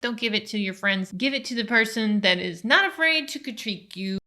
Don't give it to your friends. Give it to the person that is not afraid to critique you.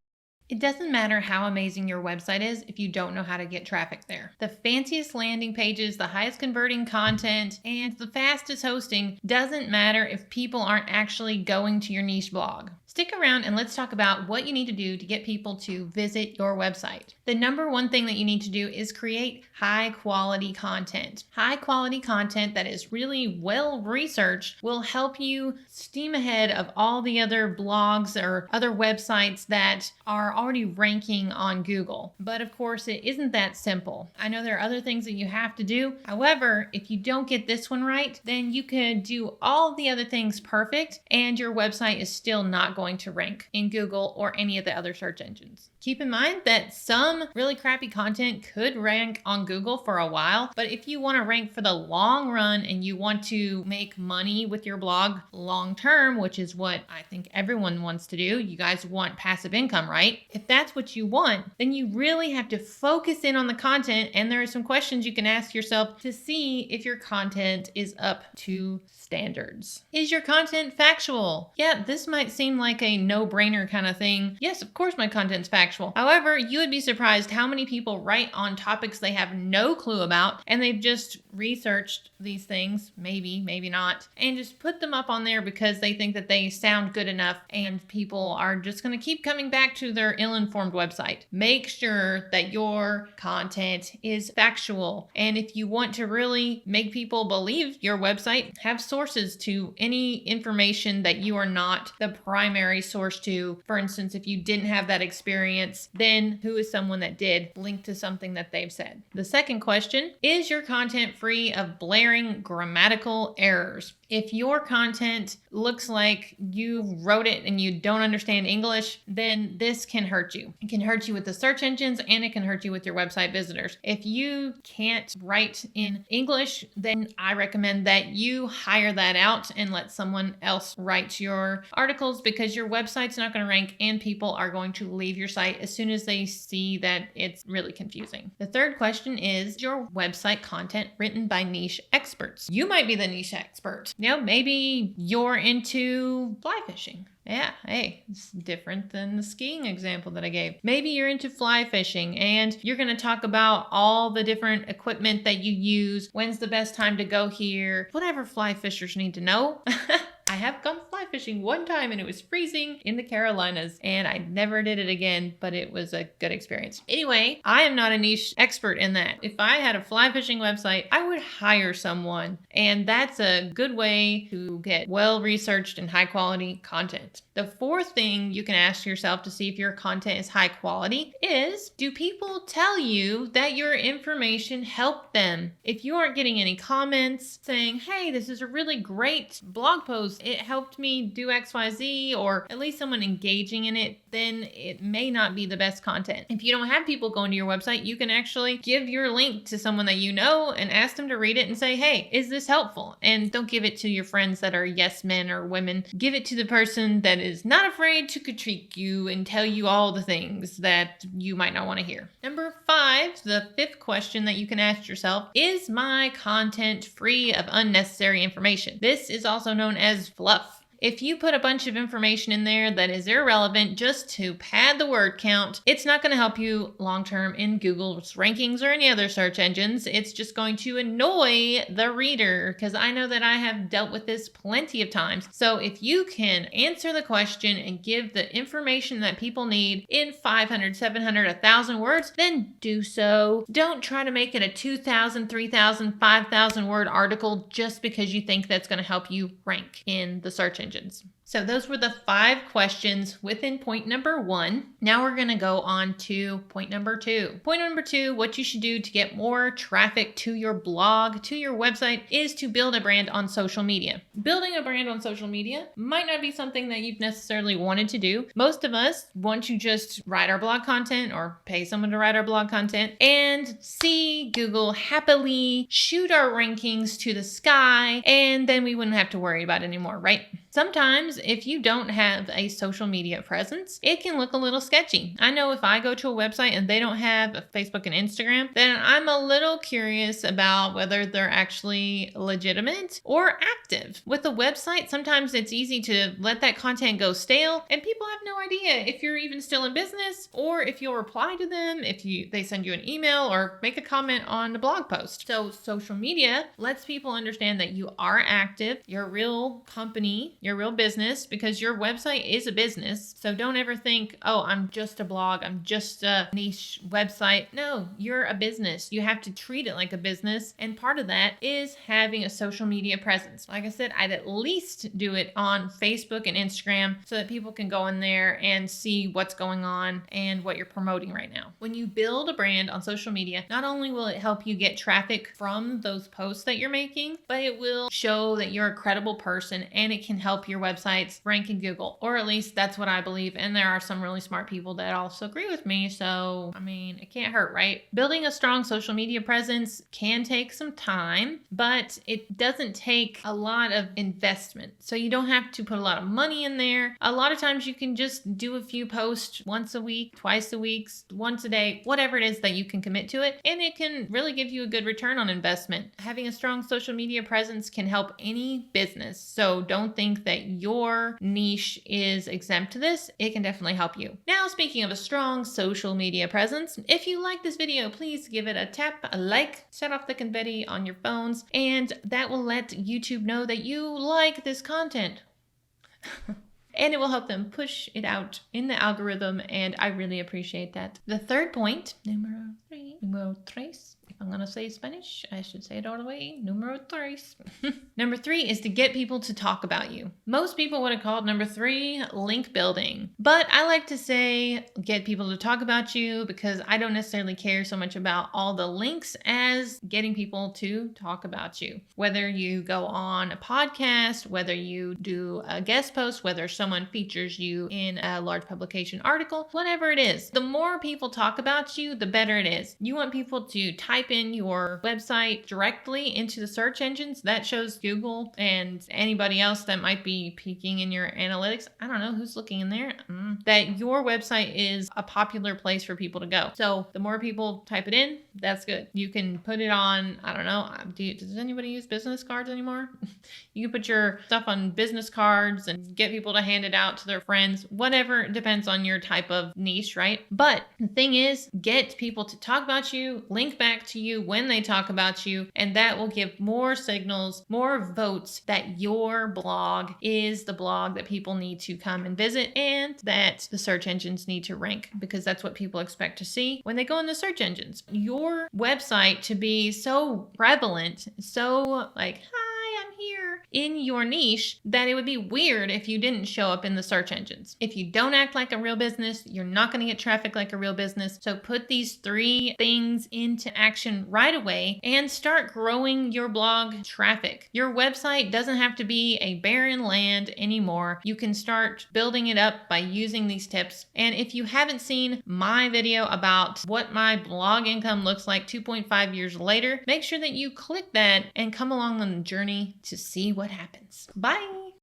It doesn't matter how amazing your website is if you don't know how to get traffic there. The fanciest landing pages, the highest converting content, and the fastest hosting doesn't matter if people aren't actually going to your niche blog. Stick around and let's talk about what you need to do to get people to visit your website. The number one thing that you need to do is create high quality content. High quality content that is really well researched will help you steam ahead of all the other blogs or other websites that are already ranking on Google. But of course, it isn't that simple. I know there are other things that you have to do. However, if you don't get this one right, then you could do all the other things perfect and your website is still not going to rank in Google or any of the other search engines. Keep in mind that some really crappy content could rank on Google for a while, but if you want to rank for the long run and you want to make money with your blog long term, which is what I think everyone wants to do, you guys want passive income, right? If that's what you want, then you really have to focus in on the content, and there are some questions you can ask yourself to see if your content is up to standards. Is your content factual? Yeah, this might seem like a no-brainer kind of thing. Yes, of course my content's factual. However, you would be surprised how many people write on topics they have no clue about, and they've just researched these things, maybe not, and just put them up on there because they think that they sound good enough and people are just going to keep coming back to their ill-informed website. Make sure that your content is factual, and if you want to really make people believe your website, have sources to any information that you are not the primary source to. For instance, if you didn't have that experience, then who is someone that did? Link to something that they've said. The second question, is your content free of blaring grammatical errors? If your content looks like you wrote it and you don't understand English, then this can hurt you. It can hurt you with the search engines and it can hurt you with your website visitors. If you can't write in English, then I recommend that you hire that out and let someone else write your articles, because your website's not going to rank and people are going to leave your site as soon as they see that it's really confusing. The third question is your website content written by niche experts? You might be the niche expert. Maybe you're into fly fishing. Yeah, hey, it's different than the skiing example that I gave. Maybe you're into fly fishing and you're going to talk about all the different equipment that you use, when's the best time to go here, whatever fly fishers need to know. I have gone fly fishing one time and it was freezing in the Carolinas and I never did it again, but it was a good experience. Anyway, I am not a niche expert in that. If I had a fly fishing website, I would hire someone, and that's a good way to get well-researched and high quality content. The fourth thing you can ask yourself to see if your content is high quality is, do people tell you that your information helped them? If you aren't getting any comments saying, hey, this is a really great blog post, it helped me do XYZ, or at least someone engaging in it, then it may not be the best content. If you don't have people going to your website, you can actually give your link to someone that you know and ask them to read it and say, hey, is this helpful? And don't give it to your friends that are yes men or women. Give it to the person that is not afraid to critique you and tell you all the things that you might not want to hear. Number 5, the fifth question that you can ask yourself, is my content free of unnecessary information? This is also known as fluff. If you put a bunch of information in there that is irrelevant just to pad the word count, it's not going to help you long-term in Google's rankings or any other search engines. It's just going to annoy the reader, because I know that I have dealt with this plenty of times. So if you can answer the question and give the information that people need in 500, 700, 1,000 words, then do so. Don't try to make it a 2,000, 3,000, 5,000 word article just because you think that's going to help you rank in the search engine. So those were the 5 questions within point number 1. Now we're going to go on to point number 2. Point number 2, what you should do to get more traffic to your blog, to your website, is to build a brand on social media. Building a brand on social media might not be something that you've necessarily wanted to do. Most of us want to just write our blog content or pay someone to write our blog content and see Google happily shoot our rankings to the sky, and then we wouldn't have to worry about it anymore, right? Sometimes if you don't have a social media presence, it can look a little sketchy. I know if I go to a website and they don't have a Facebook and Instagram, then I'm a little curious about whether they're actually legitimate or active. With a website, sometimes it's easy to let that content go stale and people have no idea if you're even still in business or if you'll reply to them, if they send you an email or make a comment on the blog post. So social media lets people understand that you are active, you're a real company, you're a real business, because your website is a business. So don't ever think, oh, I'm just a blog, I'm just a niche website. No, you're a business. You have to treat it like a business. And part of that is having a social media presence. Like I said, I'd at least do it on Facebook and Instagram so that people can go in there and see what's going on and what you're promoting right now. When you build a brand on social media, not only will it help you get traffic from those posts that you're making, but it will show that you're a credible person and it can help your websites rank in Google, or at least that's what I believe. And there are some really smart people that also agree with me. So, I mean, it can't hurt, right? Building a strong social media presence can take some time, but it doesn't take a lot of investment. So you don't have to put a lot of money in there. A lot of times you can just do a few posts once a week, twice a week, once a day, whatever it is that you can commit to it. And it can really give you a good return on investment. Having a strong social media presence can help any business. So don't think that your niche is exempt to this. It can definitely help you. Now, speaking of a strong social media presence, if you like this video, please give it a tap, a like, set off the confetti on your phones, and that will let YouTube know that you like this content. And it will help them push it out in the algorithm, and I really appreciate that. The third point, numero tres. If I'm gonna say Spanish, I should say it all the way. Numero tres. Number 3 is to get people to talk about you. Most people would have called number 3 link building, but I like to say get people to talk about you because I don't necessarily care so much about all the links as getting people to talk about you. Whether you go on a podcast, whether you do a guest post, whether someone features you in a large publication article, whatever it is, the more people talk about you, the better it is. You want people to type in your website directly into the search engines. That shows Google and anybody else that might be peeking in your analytics. I don't know who's looking in there. That your website is a popular place for people to go. So the more people type it in, that's good. You can put it on, I don't know, does anybody use business cards anymore? You can put your stuff on business cards and get people to hand it out to their friends, whatever. It depends on your type of niche, right? But the thing is, get people to talk about you, link back to you when they talk about you, and that will give more signals, more votes that your blog is the blog that people need to come and visit and that the search engines need to rank, because that's what people expect to see when they go in the search engines. Your website to be so prevalent, so like, hi, I'm here in your niche, that it would be weird if you didn't show up in the search engines. If you don't act like a real business, you're not going to get traffic like a real business. So put these 3 things into action right away and start growing your blog traffic. Your website doesn't have to be a barren land anymore. You can start building it up by using these tips. And if you haven't seen my video about what my blog income looks like 2.5 years later, make sure that you click that and come along on the journey to see what happens. Bye.